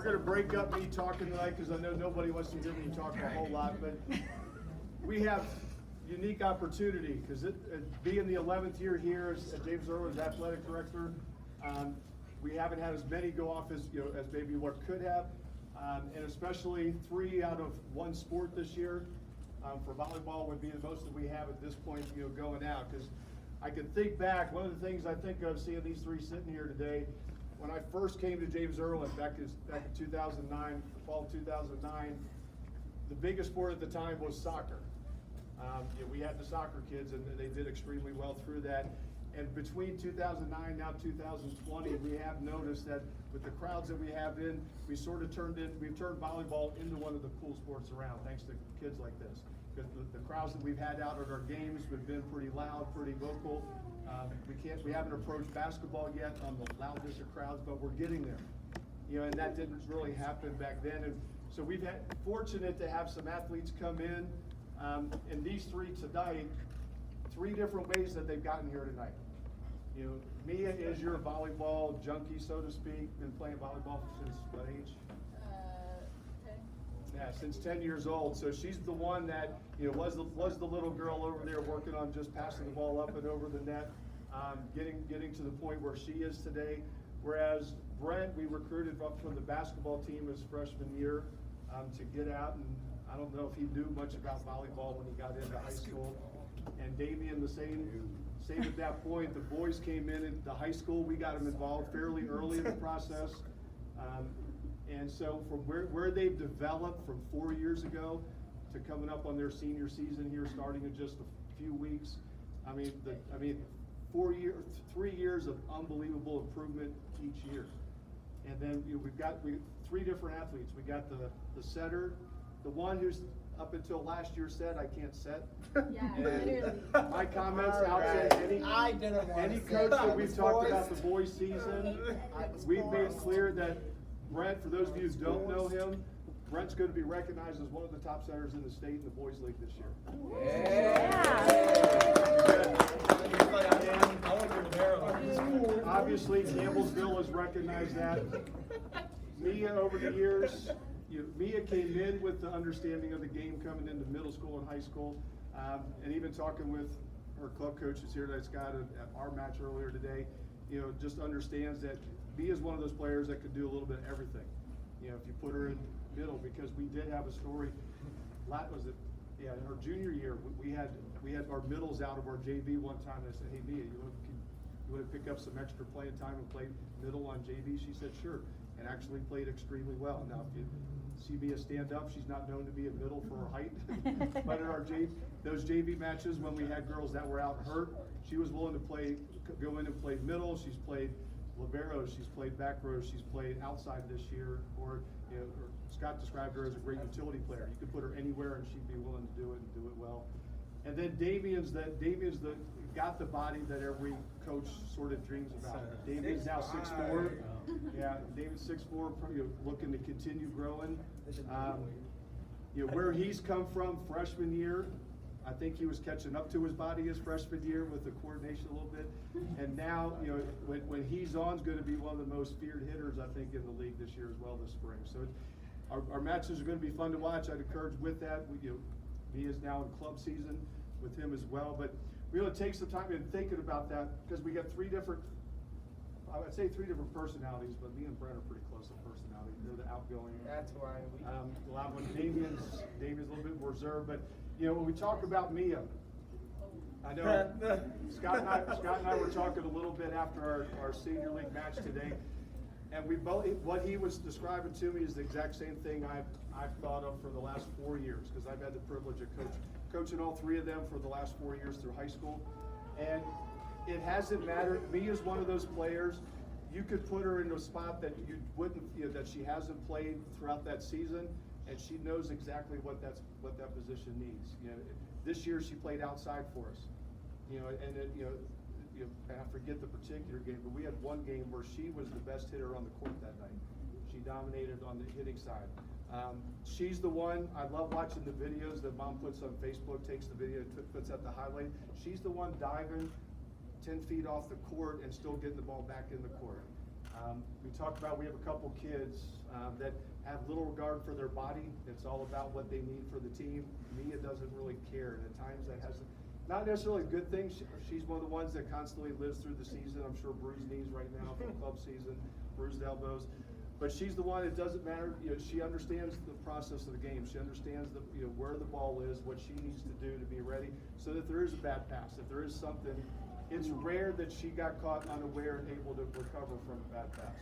We're going to break up me talking tonight because I know nobody wants to hear me talk a whole lot, but we have unique opportunity because being the 11th year here as James Irwin, as athletic director, we haven't had as many go off as as maybe what could have, and especially 3 out of 1 sport this year. For volleyball would be the most that we have at this point, going out. Because I can think back, one of the things I think of seeing these 3 sitting here today, when I first came to James Irwin back in 2009, fall of 2009, the biggest sport at the time was soccer. We had the soccer kids, and they did extremely well through that. And between 2009 now 2020, we have noticed that with the crowds that we have in, we've turned volleyball into one of the cool sports around, thanks to kids like this. Because the crowds that we've had out at our games have been pretty loud, pretty vocal. We haven't approached basketball yet on the loudness of crowds, but we're getting there. And that didn't really happen back then. And so we've had fortunate to have some athletes come in, and these 3 tonight, 3 different ways that they've gotten here tonight. Mia is your volleyball junkie, so to speak. Been playing volleyball since what age? 10. Yeah, since 10 years old. So she's the one that was the little girl over there working on just passing the ball up and over the net, getting to the point where she is today. Whereas Brent, we recruited up from the basketball team his freshman year to get out, and I don't know if he knew much about volleyball when he got into high school. And Damien, the same at that point. The boys came in at the high school. We got them involved fairly early in the process. And so from where they've developed from 4 years ago to coming up on their senior season here, starting in just a few weeks, 3 years of unbelievable improvement each year. And then we've got 3 different athletes. We got the setter, the one who's up until last year said, I can't set. Yeah, literally. My comments outside any coach that we've talked about the boys season, we've made clear that Brent, for those of you who don't know him, Brent's going to be recognized as one of the top setters in the state in the boys league this year. Obviously, Campbellsville has recognized that. Mia, over the years, Mia came in with the understanding of the game coming into middle school and high school, and even talking with her club coaches here that Scott at our match earlier today, just understands that Mia is one of those players that could do a little bit of everything. If you put her in middle, because we did have a story. In her junior year, we had our middles out of our JV one time, and I said, hey Mia, you want to pick up some extra playing time and play middle on JV? She said sure, and actually played extremely well. Now if you see Mia stand up, she's not known to be a middle for her height, but in those JV matches when we had girls that were out hurt, she was willing to go in and play middle. She's played libero, she's played back row, she's played outside this year, or Scott described her as a great utility player. You could put her anywhere and she'd be willing to do it and do it well. And then Damien's got the body that every coach sort of dreams about. Damien's now 6'4". Yeah, David's 6'4", looking to continue growing. Where he's come from freshman year, I think he was catching up to his body his freshman year with the coordination a little bit. And now, when he's on, is going to be one of the most feared hitters, I think, in the league this year as well this spring. So our matches are going to be fun to watch. I'd encourage with that. He is now in club season with him as well. But we want to take some time in thinking about that, because we got 3 different, I would say 3 different personalities, but me and Brent are pretty close in personality. They're the outgoing. That's why a lot when Damien's a little bit more reserved, but when we talk about Mia, I know Scott and I were talking a little bit after our senior league match today, and what he was describing to me is the exact same thing I've thought of for the last 4 years, because I've had the privilege of coaching all 3 of them for the last 4 years through high school, and it hasn't mattered. Mia's one of those players. You could put her in a spot that you wouldn't, that she hasn't played throughout that season, and she knows exactly what that position needs. This year she played outside for us. And I forget the particular game, but we had one game where she was the best hitter on the court that night. She dominated on the hitting side. She's the one, I love watching the videos that Mom puts on Facebook, takes the video, puts out the highlight. She's the one diving 10 feet off the court and still getting the ball back in the court. We talked about, we have a couple kids that have little regard for their body. It's all about what they need for the team. Mia doesn't really care, and at times that has not necessarily a good thing. She's one of the ones that constantly lives through the season. I'm sure bruised knees right now from club season, bruised elbows. But she's the one, it doesn't matter, she understands the process of the game. She understands where the ball is, what she needs to do to be ready, so that there is a bad pass. If there is something, it's rare that she got caught unaware and able to recover from a bad pass.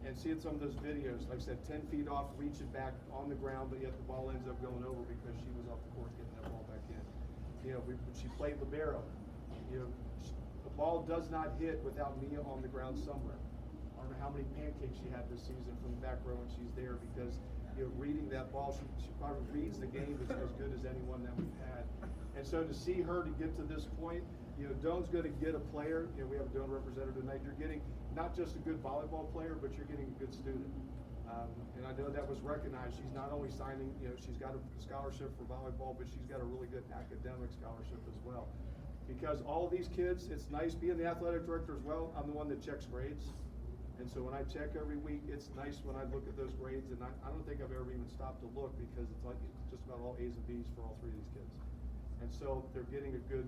And seeing some of those videos, like I said, 10 feet off, reaching back on the ground, but yet the ball ends up going over because she was off the court getting that ball back in. When she played libero, the ball does not hit without Mia on the ground somewhere. I don't know how many pancakes she had this season from the back row when she's there because, reading that ball, she probably reads the game as good as anyone that we've had. And so to see her to get to this point, Doan's going to get a player. We have a Doan representative tonight. You're getting not just a good volleyball player, but you're getting a good student. And I know that was recognized. She's not only signing, she's got a scholarship for volleyball, but she's got a really good academic scholarship as well. Because all of these kids, it's nice being the athletic director as well. I'm the one that checks grades. And so when I check every week, it's nice when I look at those grades, and I don't think I've ever even stopped to look because it's like just about all A's and B's for all three of these kids. And so they're getting a good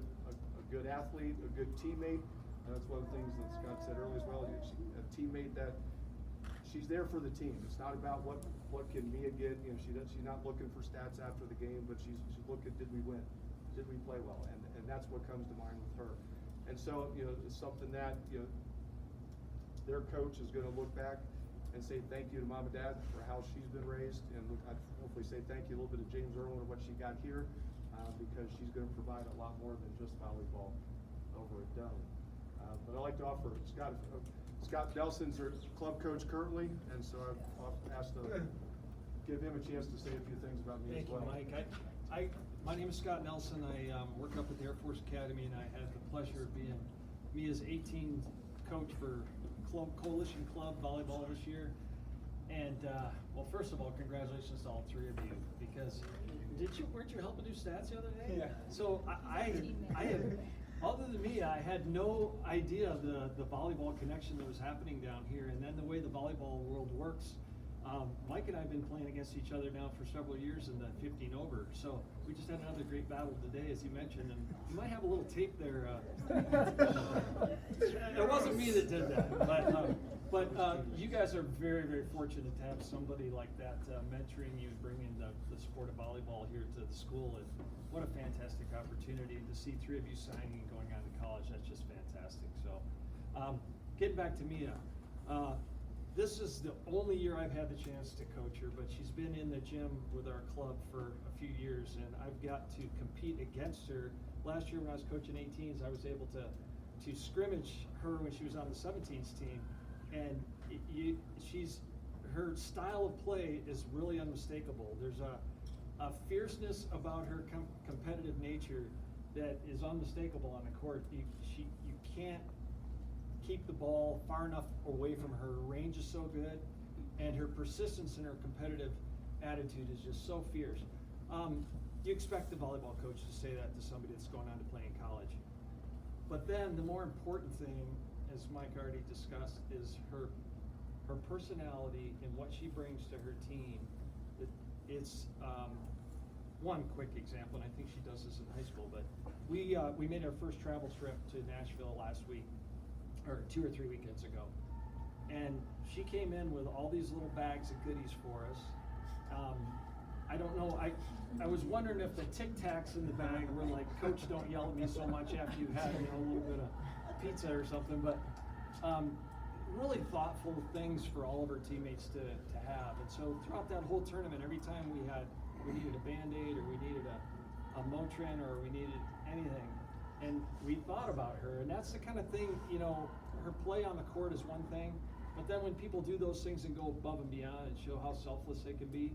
athlete, a good teammate. And that's one of the things that Scott said earlier as well. A teammate that she's there for the team. It's not about what can Mia get. She's not looking for stats after the game, but she's looking, did we win? Did we play well? And that's what comes to mind with her. And so it's something that their coach is going to look back and say thank you to Mom and Dad for how she's been raised, and I'd hopefully say thank you a little bit to James Irwin and what she got here, because she's going to provide a lot more than just volleyball over at Doan. But I'd like to offer Scott Nelson's our club coach currently, and so I've asked to give him a chance to say a few things about me as well. Thank you, Mike. My name is Scott Nelson. I work up at the Air Force Academy, and I had the pleasure of being Mia's 18 coach for Coalition Club volleyball this year. And well, first of all, congratulations to all three of you, because weren't you helping do stats the other day? Yeah. So I had, other than me, I had no idea the volleyball connection that was happening down here, and then the way the volleyball world works. Mike and I have been playing against each other now for several years in the 15 over. So we just had another great battle today, as you mentioned, and you might have a little tape there. It wasn't me that did that, but you guys are very, very fortunate to have somebody like that mentoring you and bringing the sport of volleyball here to the school. And what a fantastic opportunity to see three of you signing and going on to college. That's just fantastic. So getting back to Mia. This is the only year I've had the chance to coach her, but she's been in the gym with our club for a few years, and I've got to compete against her. Last year when I was coaching 18s, I was able to scrimmage her when she was on the 17s team, and her style of play is really unmistakable. There's a fierceness about her competitive nature that is unmistakable on the court. You can't keep the ball far enough away from her. Her range is so good, and her persistence and her competitive attitude is just so fierce. You expect the volleyball coach to say that to somebody that's going on to play in college. But then the more important thing, as Mike already discussed, is her personality and what she brings to her team. It's one quick example, and I think she does this in high school, but we made our first travel trip to Nashville last week, or 2 or 3 weekends ago, and she came in with all these little bags of goodies for us. I don't know, I was wondering if the Tic Tacs in the bag were like, Coach, don't yell at me so much after you've had a little bit of pizza or something, but really thoughtful things for all of her teammates to have. And so throughout that whole tournament, every time we needed a Band-Aid, or we needed a Motrin, or we needed anything, and we thought about her. And that's the kind of thing, her play on the court is one thing, but then when people do those things and go above and beyond and show how selfless they can be,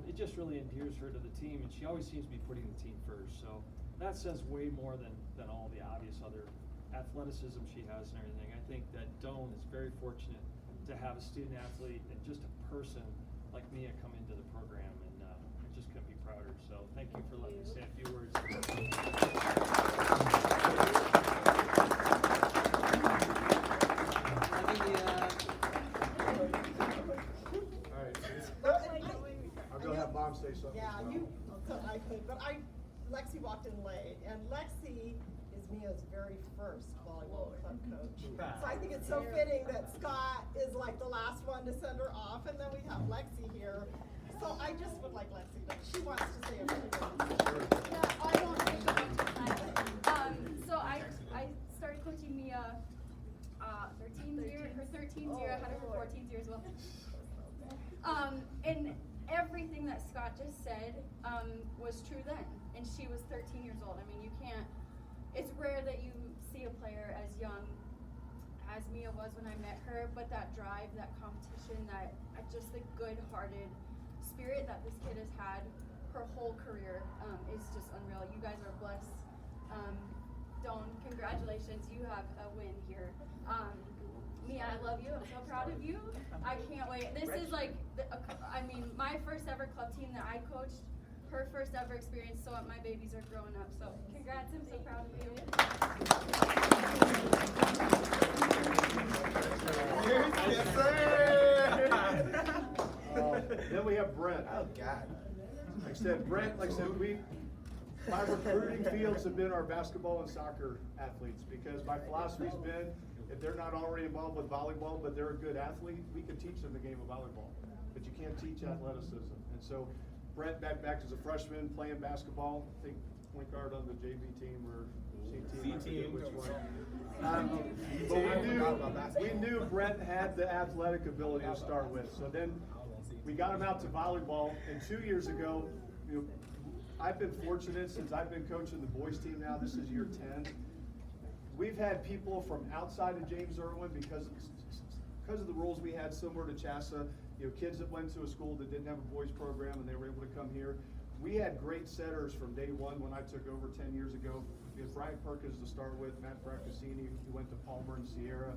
it just really endears her to the team, and she always seems to be putting the team first. So that says way more than all the obvious other athleticism she has and everything. I think that Doan is very fortunate to have a student athlete and just a person like Mia come into the program, and I just couldn't be prouder. So thank you for letting me say a few words. Let me have mom say something Yeah, as well. I could, but Lexi walked in late, and Lexi is Mia's very first volleyball club coach. So I think it's so fitting that Scott is like the last one to send her off, and then we have Lexi here. So I just would like Lexi, but she wants to say a few words. Yeah, I won't take a bunch of time. So I started coaching Mia 13th year, her 13th year, I had her 14th year as well. And everything that Scott just said was true then, and she was 13 years old. I mean, you can't, it's rare that you see a player as young as Mia was when I met her, but that drive, that competition, that just the good-hearted spirit that this kid has had her whole career is just unreal. You guys are blessed. Dawn, congratulations, you have a win here. Mia, I love you. I'm so proud of you. I can't wait. This is like, my first ever club team that I coached, her first ever experience, so my babies are growing up. So congrats, I'm so proud of you. Then we have Brent. Oh, God. Like I said, Brent, my recruiting fields have been our basketball and soccer athletes, because my philosophy's been, if they're not already involved with volleyball, but they're a good athlete, we can teach them the game of volleyball, but you can't teach athleticism. And so Brent, back as a freshman playing basketball, I think point guard on the JV team or C team, I forget which one. But we knew Brent had the athletic ability to start with. So then we got him out to volleyball, and 2 years ago, I've been fortunate since I've been coaching the boys team now, this is year 10. We've had people from outside of James Irwin because of the rules we had similar to CHSA, kids that went to a school that didn't have a boys program and they were able to come here. We had great setters from day one when I took over 10 years ago. We had Brian Perkins to start with, Matt Braccassini, who went to Palmer and Sierra.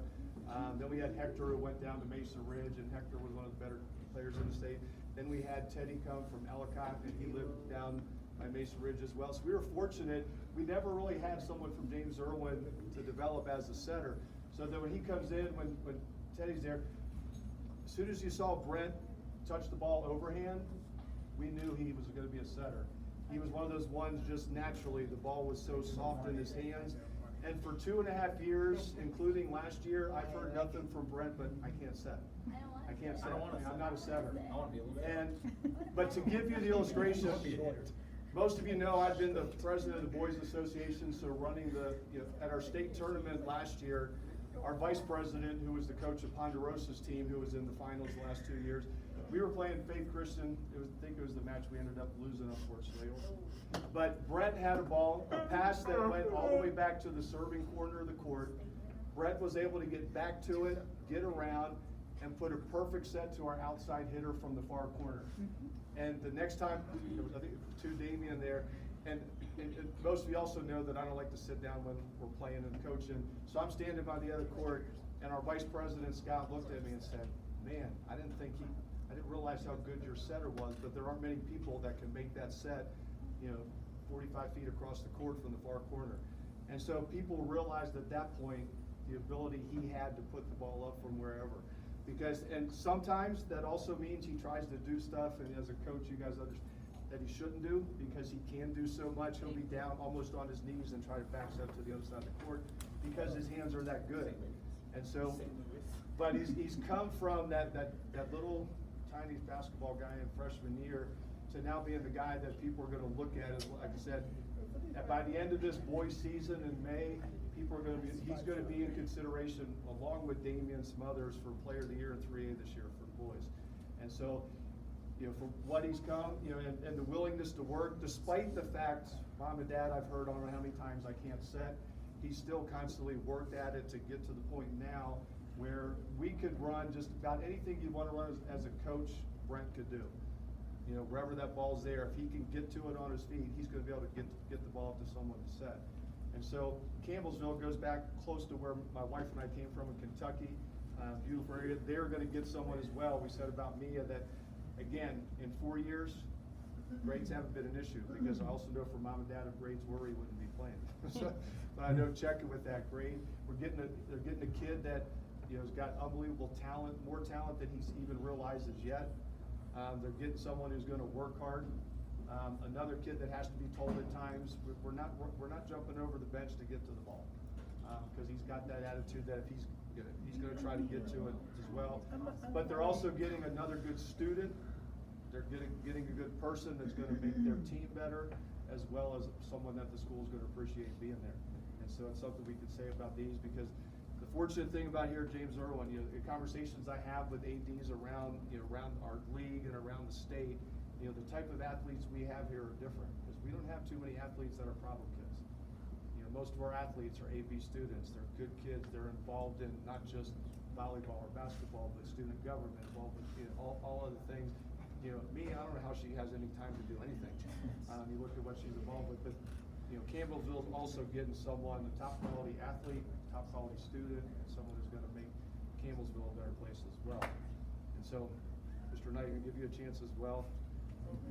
Then we had Hector, who went down to Mesa Ridge, and Hector was one of the better players in the state. Then we had Teddy come from Ellicott, and he lived down by Mesa Ridge as well. So we were fortunate. We never really had someone from James Irwin to develop as a setter. So then when he comes in, when Teddy's there, as soon as you saw Brent touch the ball overhand, we knew he was going to be a setter. He was one of those ones just naturally, the ball was so soft in his hands. And for 2.5 years, including last year, I've heard nothing from Brent, but I can't set. I can't set. I'm not a setter. But to give you the illustration, most of you know I've been the president of the Boys Association, so running at our state tournament last year, our vice president, who was the coach of Ponderosa's team, who was in the finals the last 2 years, we were playing Faith Christian. I think it was the match we ended up losing, unfortunately. But Brett had a ball, a pass that went all the way back to the serving corner of the court. Brett was able to get back to it, get around, and put a perfect set to our outside hitter from the far corner. And the next time, there was, I think, to Damien there, and most of you also know that I don't like to sit down when we're playing and coaching. So I'm standing by the other court, and our vice president, Scott, looked at me and said, man, I didn't realize how good your setter was, but there aren't many people that can make that set, 45 feet across the court from the far corner. And so people realized at that point the ability he had to put the ball up from wherever. And sometimes that also means he tries to do stuff, and as a coach, you guys understand, that he shouldn't do, because he can do so much. He'll be down almost on his knees and try to back step to the other side of the court because his hands are that good. And so, but he's come from that little tiny basketball guy in freshman year to now being the guy that people are going to look at as, like I said, by the end of this boys season in May, he's going to be in consideration along with Damian Smothers for Player of the Year in 3A this year for boys. And so, for what he's come, and the willingness to work, despite the fact, Mom and Dad, I've heard, I don't know how many times I can't set, he's still constantly worked at it to get to the point now where we could run just about anything you want to run as a coach, Brent could do. Wherever that ball's there, if he can get to it on his feet, he's going to be able to get the ball up to someone to set. And so Campbellsville goes back close to where my wife and I came from in Kentucky, beautiful area. They're going to get someone as well. We said about Mia that, again, in 4 years, grades haven't been an issue, because I also know from Mom and Dad, if grades were, he wouldn't be playing. But I know checking with that grade, they're getting a kid that has got unbelievable talent, more talent than he's even realizes yet. They're getting someone who's gonna work hard. Another kid that has to be told at times, we're not jumping over the bench to get to the ball. Cause he's got that attitude that if he's gonna try to get to it as well. But they're also getting another good student. They're getting a good person that's gonna make their team better, as well as someone that the school's gonna appreciate being there. And so it's something we could say about these, because the fortunate thing about here at James Irwin, the conversations I have with ADs around our league and around the state, the type of athletes we have here are different, because we don't have too many athletes that are problem kids. Most of our athletes are AP students. They're good kids. They're involved in not just volleyball or basketball, but student government, involved with all other things. Me, I don't know how she has any time to do anything. You look at what she's involved with, but Campbellsville's also getting someone, a top quality athlete, top quality student, and someone who's going to make Campbellsville a better place as well. And so, Mr. Knight, I'm going to give you a chance as well.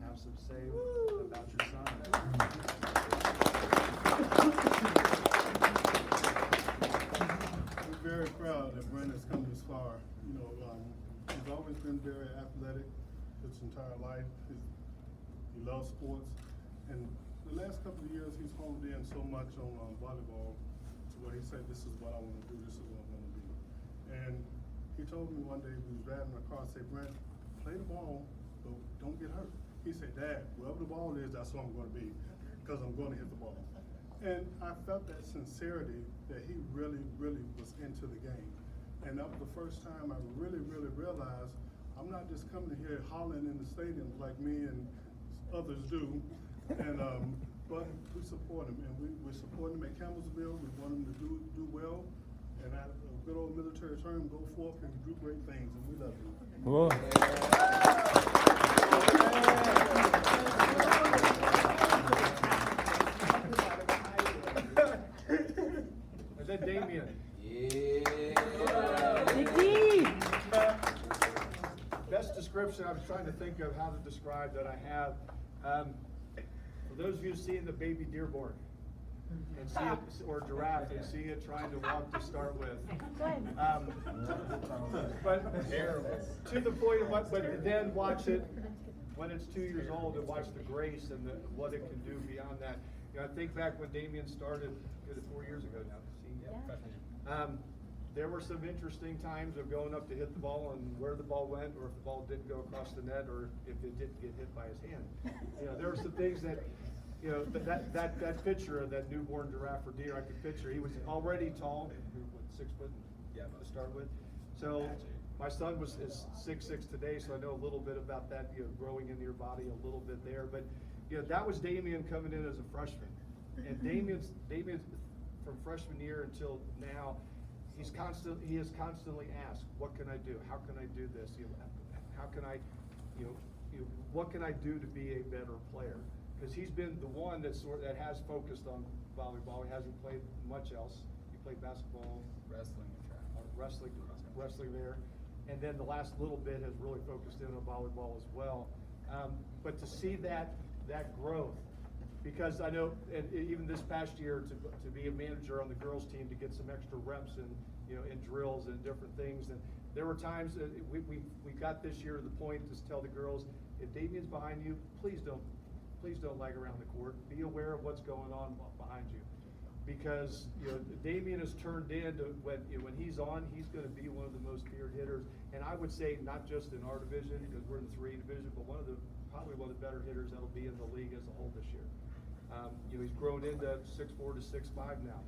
Have some say about your son. We're very proud that Brandon's come this far. He's always been very athletic his entire life. He loves sports, and the last couple of years he's honed in so much on volleyball to where he said, "This is what I want to do. This is what I'm going to be." And he told me one day we was driving in the car, said, "Brent, play the ball, but don't get hurt." He said, "Dad, wherever the ball is, that's where I'm going to be, because I'm going to hit the ball." And I felt that sincerity, that he really, really was into the game. And that was the first time I really, really realized I'm not just coming here hollering in the stadiums like me and others do. And but we support him, and we support him at Campbellsville. We want him to do well, and at a good old military term, go forth and do great things. And we love him. Whoa. And then Damien. Best description I was trying to think of how to describe that I have. For those of you seen the baby dearborn and see it, or giraffe, and see it trying to walk to start with. But to the point of but then watch it when it's 2 years old, and watch the grace and what it can do beyond that. I think back when Damien started, 4 years ago now. There were some interesting times of going up to hit the ball and where the ball went, or if the ball didn't go across the net, or if it didn't get hit by his hand. There were some things that, that picture of that newborn giraffe or deer, I could picture. He was already tall, 6 foot to start with. So my son is 6'6" today, so I know a little bit about that, growing into your body a little bit there. But that was Damien coming in as a freshman, and Damien's from freshman year until now. He has constantly asked, "What can I do? How can I do this? How can I, what can I do to be a better player?" Because he's been the one that has focused on volleyball. He hasn't played much else. He played basketball, wrestling there, and then the last little bit has really focused in on volleyball as well. But to see that growth, because I know, and even this past year, to be a manager on the girls' team, to get some extra reps in drills and different things, and there were times that we got this year to the point to tell the girls, if Damien's behind you, please don't lag around the court. Be aware of what's going on behind you, because Damien has turned into when he's on, he's going to be one of the most feared hitters, and I would say not just in our division, because we're in the 3 division, but probably one of the better hitters that'll be in the league as a whole this year. He's grown into 6'4" to 6'5" now.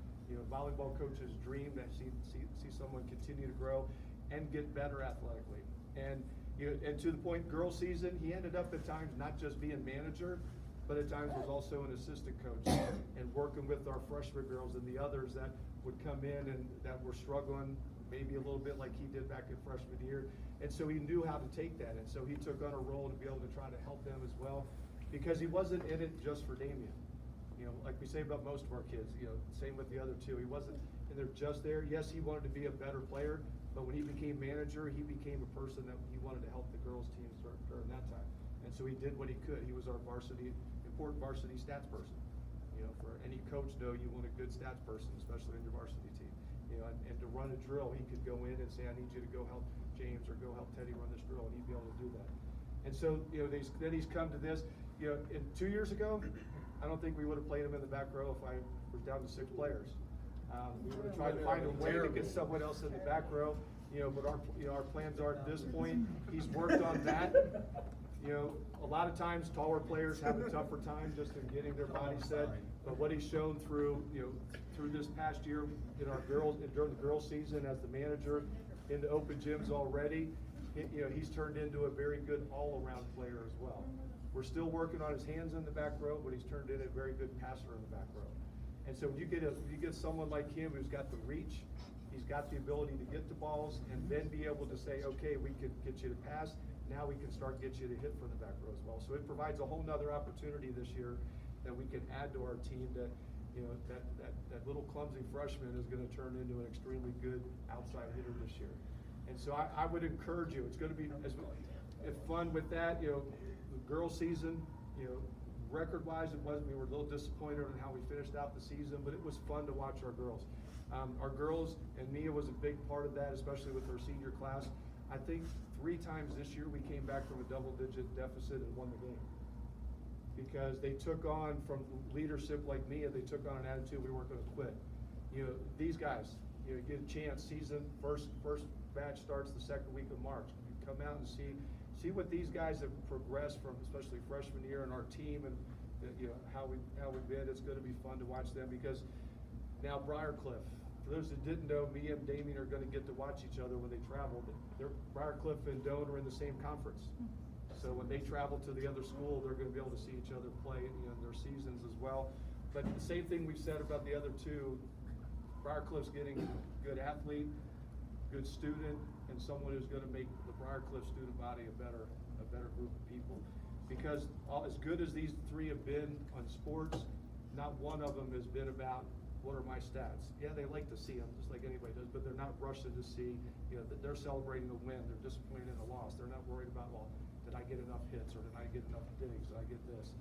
Volleyball coaches dream to see someone continue to grow and get better athletically. And and to the point, girls season, he ended up at times not just being manager, but at times was also an assistant coach and working with our freshman girls and the others that would come in and that were struggling, maybe a little bit like he did back in freshman year. And so he knew how to take that, and so he took on a role to be able to try to help them as well, because he wasn't in it just for Damien. Like we say about most of our kids, same with the other two. He wasn't in there just there. Yes, he wanted to be a better player, but when he became manager, he became a person that he wanted to help the girls' teams during that time. And so he did what he could. He was our important varsity stats person. For any coach, you want a good stats person, especially in your varsity team. And to run a drill, he could go in and say, I need you to go help James or go help Teddy run this drill, and he'd be able to do that. And And so, you know, then he's come to this, you know, 2 years ago, I don't think we would have played him in the back row if I was down to 6 players. We would have tried to find a way to get someone else in the back row, you know, but our plans are at this point, he's worked on that. You know, a lot of times taller players have a tougher time just in getting their body set, but what he's shown through, you know, through this past year in our girls, during the girls season as the manager in the open gyms already, you know, he's turned into a very good all-around player as well. We're still working on his hands in the back row, but he's turned into a very good passer in the back row. And so when you get someone like him who's got the reach, he's got the ability to get the balls and then be able to say, okay, we can get you to pass. Now we can start get you to hit from the back row as well. So it provides a whole nother opportunity this year that we can add to our team that, you know, that little clumsy freshman is going to turn into an extremely good outside hitter this year. And so I would encourage you, it's going to be as fun with that, you know, the girls season, you know, record-wise, we were a little disappointed in how we finished out the season, but it was fun to watch our girls. Our girls, and Mia was a big part of that, especially with her senior class. I think 3 times this year we came back from a double-digit deficit and won the game. Because they took on, from leadership like Mia, they took on an attitude we weren't going to quit. You know, these guys, you know, get a chance, season, first batch starts the 2nd week of March. You come out and see what these guys have progressed from, especially freshman year, and our team, and you know how we've been. It's going to be fun to watch them because now Briarcliff. For those that didn't know, me and Damien are going to get to watch each other when they travel. Briarcliff and Doane are in the same conference, so when they travel to the other school, they're going to be able to see each other play, you know, in their seasons as well. But the same thing we've said about the other 2. Briarcliff's getting a good athlete, good student, and someone who's going to make the Briarcliff student body a better group of people. Because as good as these 3 have been on sports, not one of them has been about what are my stats. Yeah, they like to see them just like anybody does, but they're not rushing to see. You know, they're celebrating a win. They're disappointed in a loss. They're not worried about, well, did I get enough hits or did I get enough digs? Did I get this?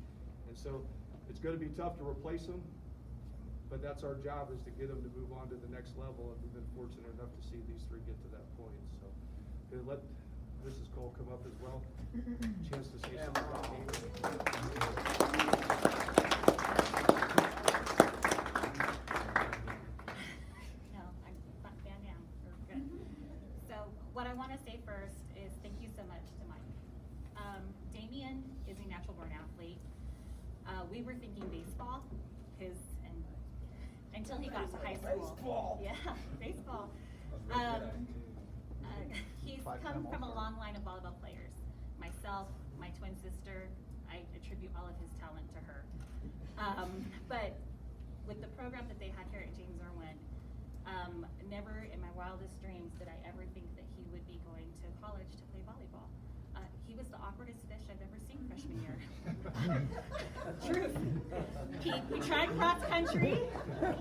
And so it's going to be tough to replace them. But that's our job, is to get them to move on to the next level, and we've been fortunate enough to see these 3 get to that point. So, okay, let Mrs. Cole come up as well. Chance to say something about No, I'm not fan down. We're good. So what I want to say first is thank you so much to Mike. Damien is a natural born athlete. We were thinking baseball, until he got to high school. Baseball. Yeah, baseball. He's come from a long line of volleyball players. Myself, my twin sister, I attribute all of his talent to her. But with the program that they had here at James Irwin, never in my wildest dreams did I ever think that he would be going to college to play volleyball. He was the awkwardest fish I've ever seen freshman year. Truth. He tried cross country.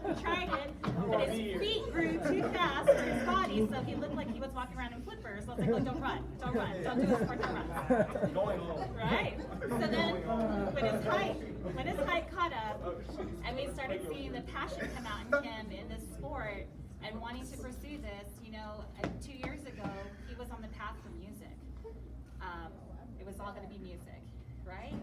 He tried it, but his feet grew too fast for his body, so he looked like he was walking around in flippers. So I was like, oh, don't run, don't do a sport, don't run. Going home. Right. So then, when his height caught up, and we started seeing the passion come out in him in this sport and wanting to pursue this, you know, 2 years ago he was on the path for music. It was all going to be music, right?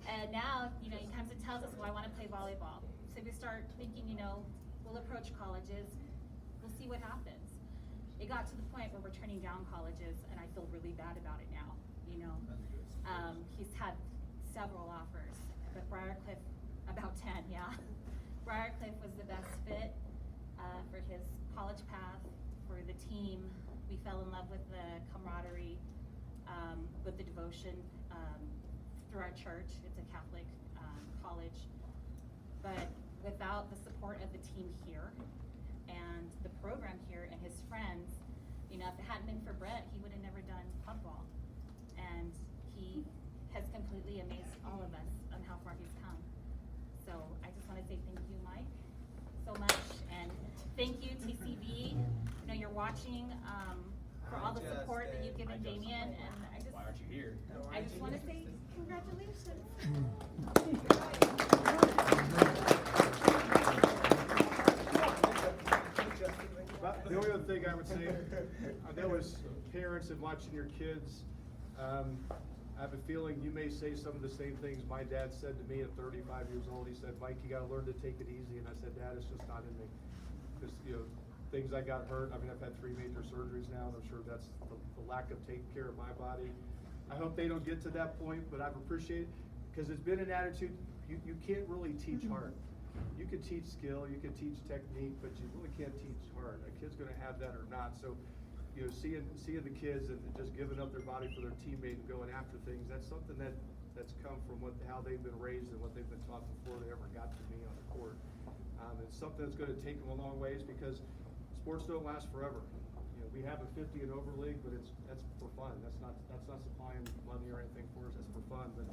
And now, you know, he comes and tells us, well, I want to play volleyball. So we start thinking, you know, we'll approach colleges, we'll see what happens. It got to the point where we're turning down colleges, and I feel really bad about it now, you know. He's had several offers, but Briarcliff, about 10, yeah. Briarcliff was the best fit for his college path, for the team. We fell in love with the camaraderie, with the devotion through our church. It's a Catholic college. But without the support of the team here and the program here and his friends, you know, if it hadn't been for Brett, he would have never done pub ball. And he has completely amazed all of us on how far he's come. So I just want to say thank you, Mike, so much. And thank you, TCB. I know you're watching, for all the support that you've given Damien, and why aren't you here? I just want to say congratulations. The only other thing I would say, I know as parents and watching your kids, I have a feeling you may say some of the same things my dad said to me at 35 years old. He said, Mike, you gotta learn to take it easy. And I said, Dad, it's just not in me. Just, things I got hurt. I mean, I've had 3 major surgeries now, and I'm sure that's the lack of taking care of my body. I hope they don't get to that point, but I've appreciated, because it's been an attitude, you can't really teach heart. You can teach skill, you can teach technique, but you really can't teach heart. A kid's gonna have that or not. So, seeing the kids and just giving up their body for their teammate and going after things, that's something that's come from how they've been raised and what they've been taught before they ever got to me on the court. It's something that's gonna take them a long ways, because sports don't last forever. We have a 50 and over league, but that's for fun. That's not supplying money or anything for us. That's for fun. But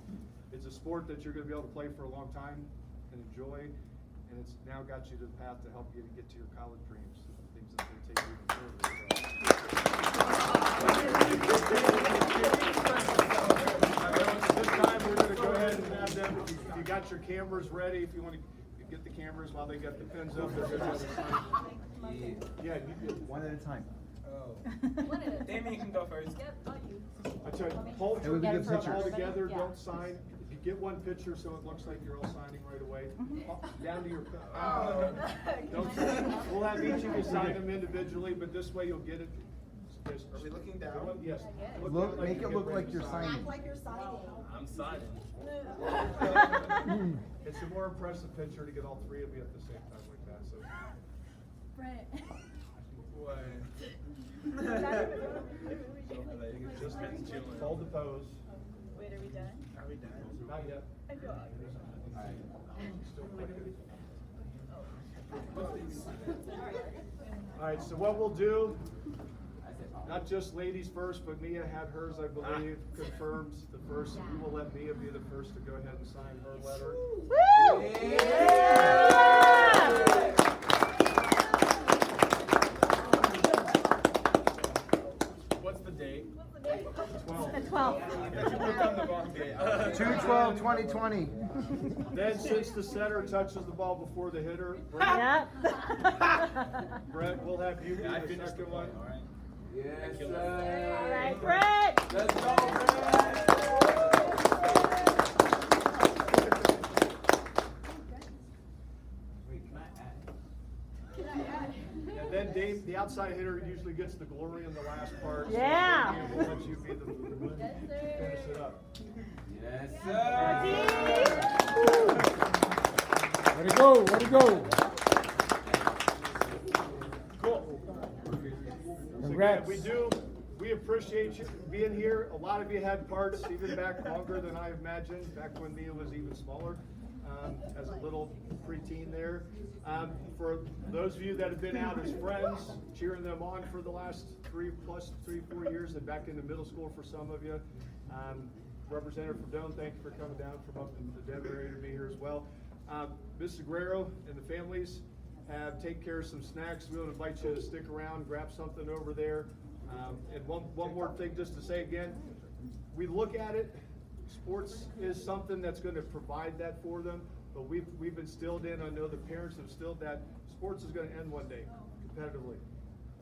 it's a sport that you're going to be able to play for a long time and enjoy, and it's now got you to the path to help you to get to your college dreams, things that's going to take you even further. This time we're going to go ahead and have them. If you got your cameras ready, if you want to get the cameras while they got the pens up, they're going to have the sign. Yeah, you do. One at a time. Damien can go first. I tell you, hold Hey, we your can hands get up all pictures. together, Yeah. don't sign. If you get one picture so it looks like you're all signing right away, down to your, don't sign. We'll have each of you sign them individually, but this way you'll get it. Are we looking down? Yes. Make it look like you're Act signing. like you're signing. I'm signing. It's a more impressive picture to get all 3 of you at the same time like that, so. Brett. What? Just hold the pose. Wait, are we done? Are we done? Not yet. I feel awkward. Still playing. All right, so what we'll do, not just ladies first, but Mia had hers, I believe, confirmed the first. We will let Mia be the first to go ahead and sign her letter. What's the date? 12. The 12th. We're on the wrong date. 2/12/2020. Then, since the setter touches the ball before the hitter, Yep. Brett, we'll have you be Yeah, I the finished second the one. one, all right. Yes, All sir. right, Brett. Let's go, Brett. Wait, can I add? And then Dave, the outside hitter, usually gets the glory in the last part. so Yeah. We'll let you be the finish it up. Yes, sir. Way to go, way to go. Cool. So again, we appreciate you being here. A lot of you had parts even back longer than I imagined, back when Mia was even smaller, as a little preteen there. For those of you that have been out as friends, cheering them on for the last 3, 4 years, and back into middle school for some of you. Representative from Doane, thank you for coming down from up in the Denver area to be here as well. Mr. Guerrero and the families have taken care of some snacks. We'll invite you to stick around, grab something over there. And one more thing just to say again, we look at it, sports is something that's going to provide that for them, but we've instilled in, I know the parents have instilled that sports is going to end one day competitively.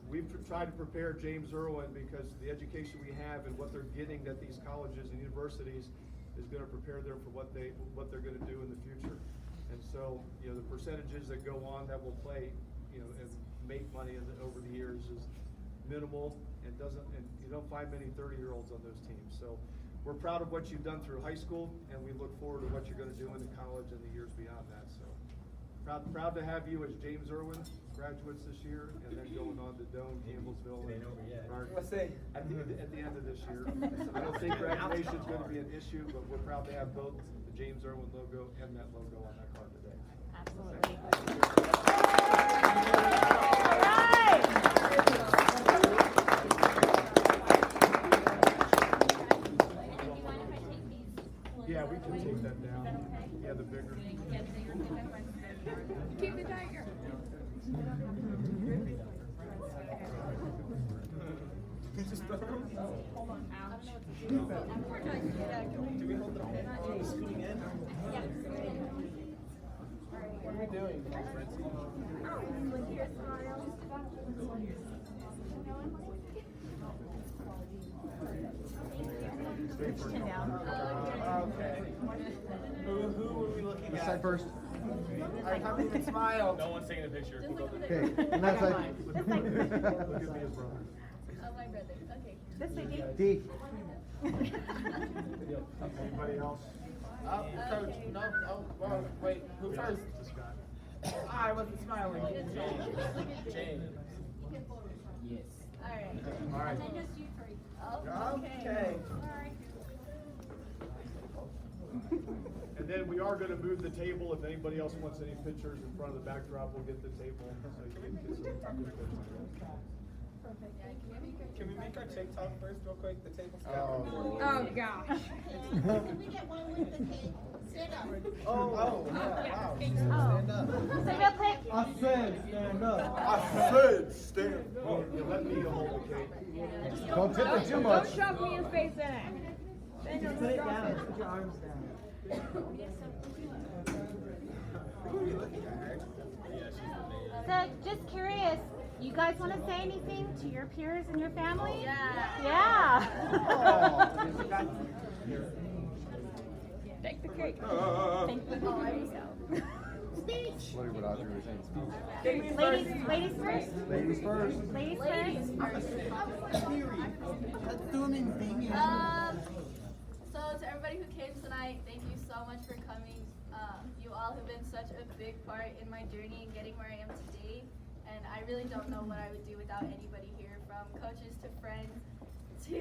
We've tried to prepare James Irwin because the education we have and what they're getting at these colleges and universities is going to prepare them for what they're going to do in the future. And so, the percentages that go on that will play, and make money over the years is minimal, and you don't find many 30-year-olds on those teams. So we're proud of what you've done through high school, and we look forward to what you're going to do in the college and the years beyond that. So proud to have you as James Irwin graduates this year, and then going on to Doane, Campbellsville, It ain't over yet. What's that? at the end of this year. I don't think graduation is going to be an issue, but we're proud to have both the James Irwin logo and that logo on that card today. Absolutely. Yeah, we can take that down. Yeah, the bigger. Keep the tiger. Do we hold the pen while we're scooting in? What are we doing? Put your chin down. Okay. Who are we looking This at? side first. I can't even smile. No one's taking a picture. Just look at Okay, it. and that side. Oh, my brother. Okay. This way, Dee. D. Anybody else? Coach, no, well, wait, who first? I wasn't smiling. Jane. Yes. Alright. All right. And then just you three. Oh, Okay. Sorry. And then we are gonna move the table. If anybody else wants any pictures in front of the backdrop, we'll get the table. So you can get some good pictures. Perfect. Yeah, Can we make our TikTok first real quick? The table's Oh. Oh, gosh. Can we get one with the cake? Stand up. Oh, wow. Oh. Stand up. So real quick, I said stand up. I said stand Oh, you let me hold the cake. Don't tip it too much. Don't shove me in face in it. Then you'll Put it stop down, it. put your arms down. so just curious, you guys want to say anything to your peers and your family? Yeah. Yeah. Take the cake. Thank you. What would Audrey was saying? Ladies first. Ladies first. Ladies first. So to everybody who came tonight, thank you so much for coming. You all have been such a big part in my journey and getting where I am today. And I really don't know what I would do without anybody here, from coaches to friends to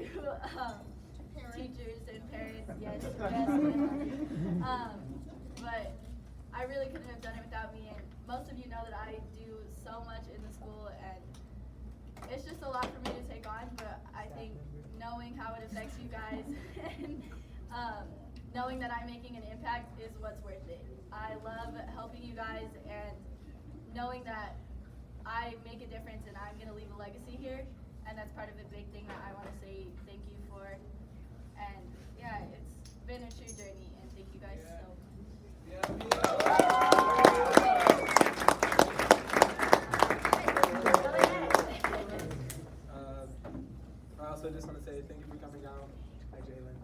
teachers and parents. Yes, yes. But I really couldn't have done it without me. And most of you know that I do so much in the school, and it's just a lot for me to take on. But I think knowing how it affects you guys and knowing that I'm making an impact is what's worth it. I love helping you guys and knowing that I make a difference and I'm gonna leave a legacy here, and that's part of the big thing that I want to say thank you for. And yeah, it's been a true journey, and thank you guys so much. I also just want to say thank you for coming out. Hi, Jalen.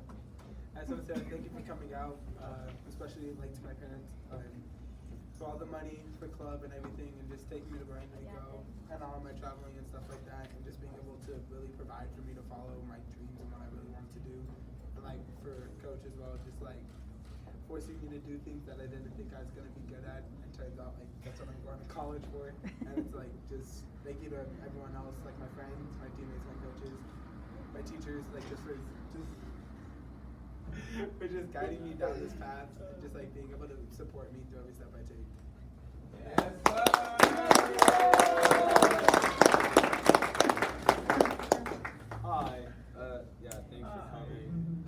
I just want to say thank you for coming out, especially like to my parents, for all the money for club and everything, and just taking me to where I need to go, and all my traveling and stuff like that, and just being able to really provide for me to follow my dreams and what I really want to do, and like for coach as well, just like forcing me to do things that I didn't think I was gonna be good at, and turns out like that's what I'm going to college for, and it's like just thank you to everyone else, like my friends, my teammates, my coaches, my teachers, like just for just guiding me down this path, and just like being able to support me through every step I take. Yes, Hi. Yeah, thanks for coming.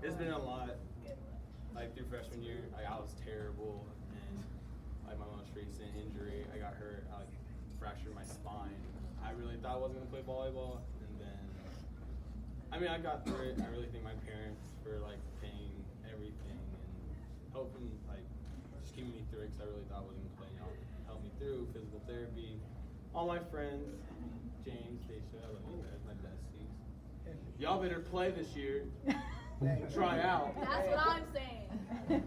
It's been a lot. Like through freshman year, I was terrible, and like my most recent injury, I got hurt. I fractured my spine. I really thought I wasn't gonna play volleyball, and then I mean I got through it. I really thank my parents for like paying everything and helping like just keeping me through it, because I really thought I wasn't gonna play. Y'all helped me through physical therapy. All my friends, James, Stacia, I love you guys, my besties. Y'all better play this year. Try out. That's what I'm saying. Yeah,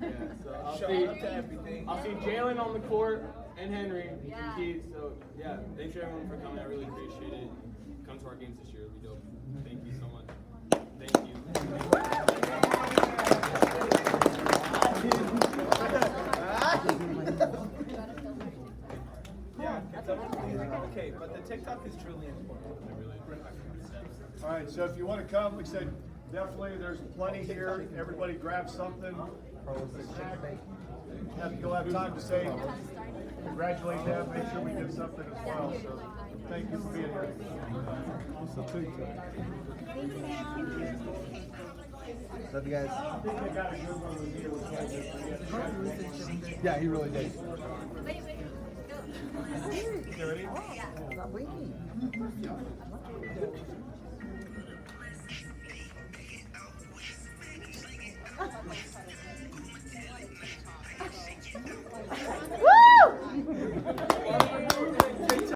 so Show up to everything. I'll see Jalen on the court and Henry Yeah. and Keith. So yeah, thanks to everyone for coming. I really appreciate it. Come to our games this year. It'll be dope. Thank you so much. Thank you. Yeah, okay, but the TikTok is truly important. All right, so if you want to come, like I said, definitely there's plenty here. Everybody grab something. You'll have time to say congratulate them, make sure we get something as well. So thank you for being here. Love you guys. I think they got a good one with you. Yeah, he really did. Wait, go. You ready? Yeah. Stop blinking.